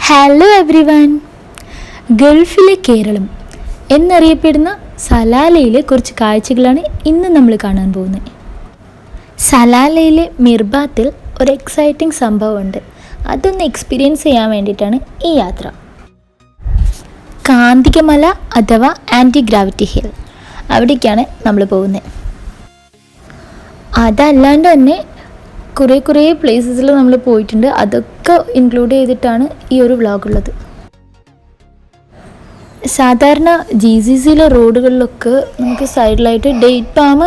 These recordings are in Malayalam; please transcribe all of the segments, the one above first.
Hello every one. ഗൾഫിലെ കേരളം എന്നറിയപ്പെടുന്ന സലാലയിലെ കുറച്ച് കാഴ്ചകളാണ് ഇന്ന് നമ്മൾ കാണാൻ പോകുന്നത്. സലാലയിലെ മിർബാത്തിൽ ഒരു എക്സൈറ്റിംഗ് സംഭവമുണ്ട്. അതൊന്ന് എക്സ്പീരിയൻസ് ചെയ്യാൻ വേണ്ടിയിട്ടാണ് ഈ യാത്ര. കാന്തികമല അഥവാ ആൻറ്റി ഗ്രാവിറ്റി ഹിൽ, അവിടേക്കാണ് നമ്മൾ പോകുന്നത്. അതല്ലാണ്ട് തന്നെ കുറേ പ്ലേസസിൽ നമ്മൾ പോയിട്ടുണ്ട്. അതൊക്കെ ഇൻക്ലൂഡ് ചെയ്തിട്ടാണ് ഈ ഒരു വ്ളോഗുള്ളത്. സാധാരണ GCCയിലെ റോഡുകളിലൊക്കെ നമുക്ക് സൈഡിലായിട്ട് ഡേറ്റ് പാം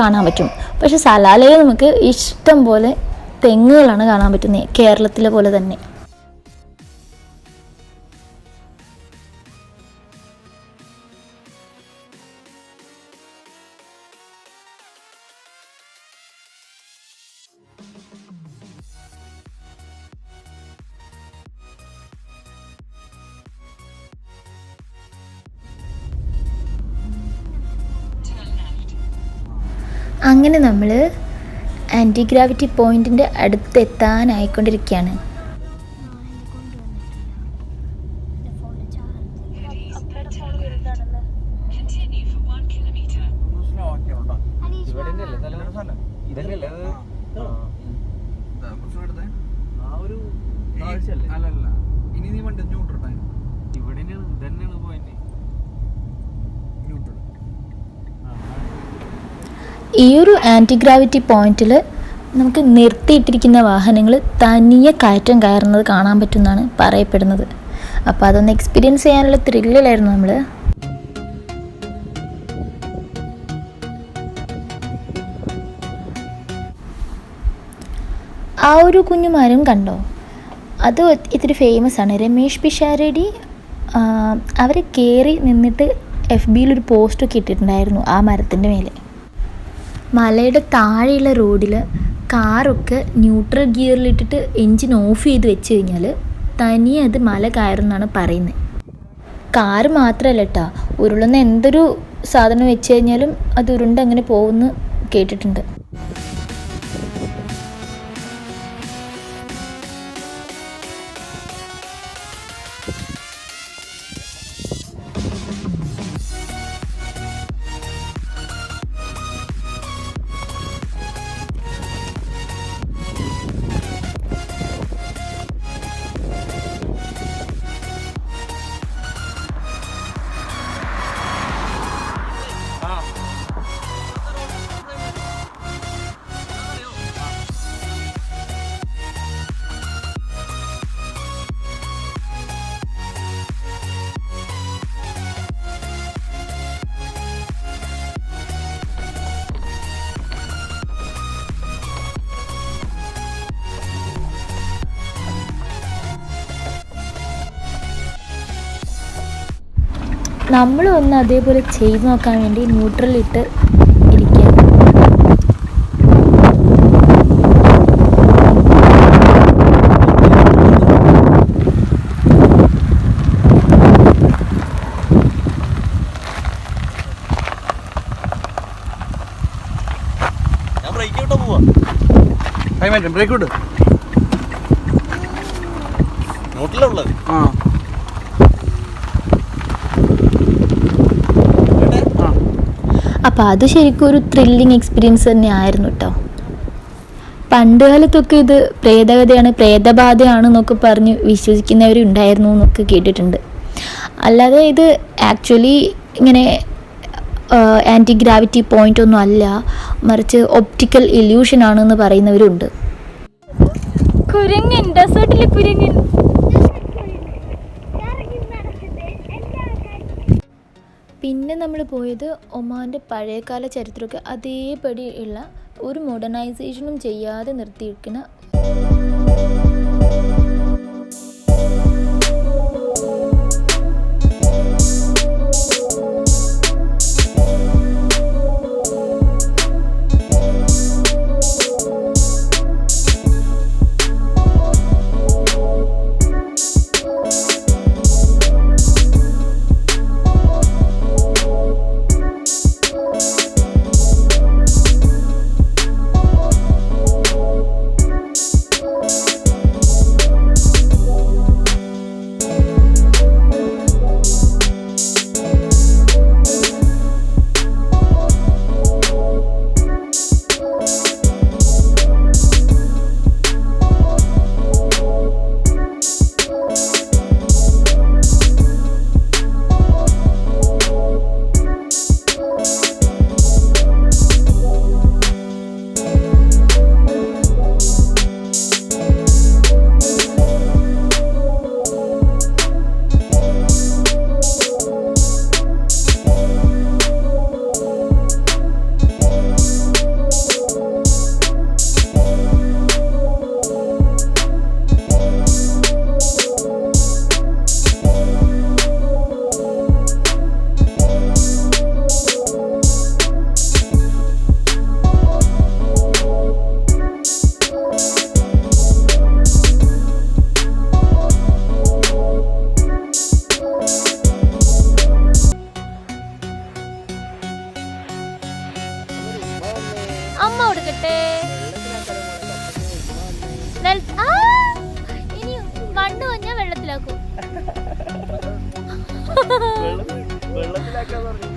കാണാൻ പറ്റും. പക്ഷെ സലാലയിൽ നമുക്ക് ഇഷ്ടം പോലെ തെങ്ങുകളാണ് കാണാൻ പറ്റുന്നത്, കേരളത്തിലെ പോലെ തന്നെ. അങ്ങനെ നമ്മൾ ആൻറ്റി ഗ്രാവിറ്റി പോയിൻറ്റിൻ്റെ അടുത്തെത്താനായിക്കൊണ്ടിരിക്കുകയാണ്. ഈ ഒരു ആൻറ്റി ഗ്രാവിറ്റി പോയിന്റിൽ നമുക്ക് നിർത്തിയിട്ടിരിക്കുന്ന വാഹനങ്ങൾ തനിയെ കയറ്റം കയറുന്നത് കാണാൻ പറ്റുമെന്നാണ് പറയപ്പെടുന്നത്. അപ്പോൾ അതൊന്ന് എക്സ്പീരിയൻസ് ചെയ്യാനുള്ള ത്രില്ലിലായിരുന്നു നമ്മൾ. ആ ഒരു കുഞ്ഞു മരം കണ്ടോ? അത് ഇത്തിരി ഫേമസ് ആണ്. രമേഷ് പിഷാരടി അവർ കയറി നിന്നിട്ട് FBയിലൊരു പോസ്റ്റൊക്കെ ഇട്ടിട്ടുണ്ടായിരുന്നു ആ മരത്തിൻ്റെ മേലെ. മലയുടെ താഴെയുള്ള റോഡിൽ കാറൊക്കെ ന്യൂട്രൽ ഗിയറിലിട്ടിട്ട് എൻജിൻ ഓഫ് ചെയ്ത് വെച്ച് കഴിഞ്ഞാൽ തനിയെ അത് മല കയറുമെന്നാണ് പറയുന്നത്. കാറ് മാത്രമല്ല കേട്ടോ, ഉരുളുന്ന എന്തൊരു സാധനം വെച്ച് കഴിഞ്ഞാലും അത് ഉരുണ്ട് അങ്ങനെ പോകുമെന്ന് കേട്ടിട്ടുണ്ട്. നമ്മൾ ഒന്ന് അതേപോലെ ചെയ്ത് നോക്കാൻ വേണ്ടി ന്യൂട്രലിട്ട് ഇരിക്കുക. ബ്രേക്ക് അപ്പോൾ അത് ശരിക്കും ഒരു ത്രില്ലിങ് എക്സ്പീരിയൻസ് തന്നെ ആയിരുന്നു കേട്ടോ. പണ്ട് കാലത്തൊക്കെ ഇത് പ്രേതകഥയാണ്, പ്രേതബാധയാണെന്നൊക്കെ പറഞ്ഞ് വിശ്വസിക്കുന്നവരുണ്ടായിരുന്നു എന്നൊക്കെ കേട്ടിട്ടുണ്ട്. അല്ലാതെ ഇത് ആക്ച്വലി ഇങ്ങനെ ആൻറ്റി ഗ്രാവിറ്റി പോയിൻ്റ് ഒന്നും അല്ല, മറിച്ച് ഒപ്റ്റിക്കൽ ഇല്യൂഷൻ ആണെന്ന് പറയുന്നവരുണ്ട്. കുരങ്ങൻ, ഡെസേർട്ടിലെ കുരങ്ങൻ. പിന്നെ നമ്മൾ പോയത് ഒമാൻ്റെ പഴയകാല ചരിത്രമൊക്കെ അതേപടി ഉള്ള ഒരു മോഡേണൈസേഷനും ചെയ്യാതെ നിർത്തിയിരിക്കുന്ന ആക്കാന്ന് പറഞ്ഞു.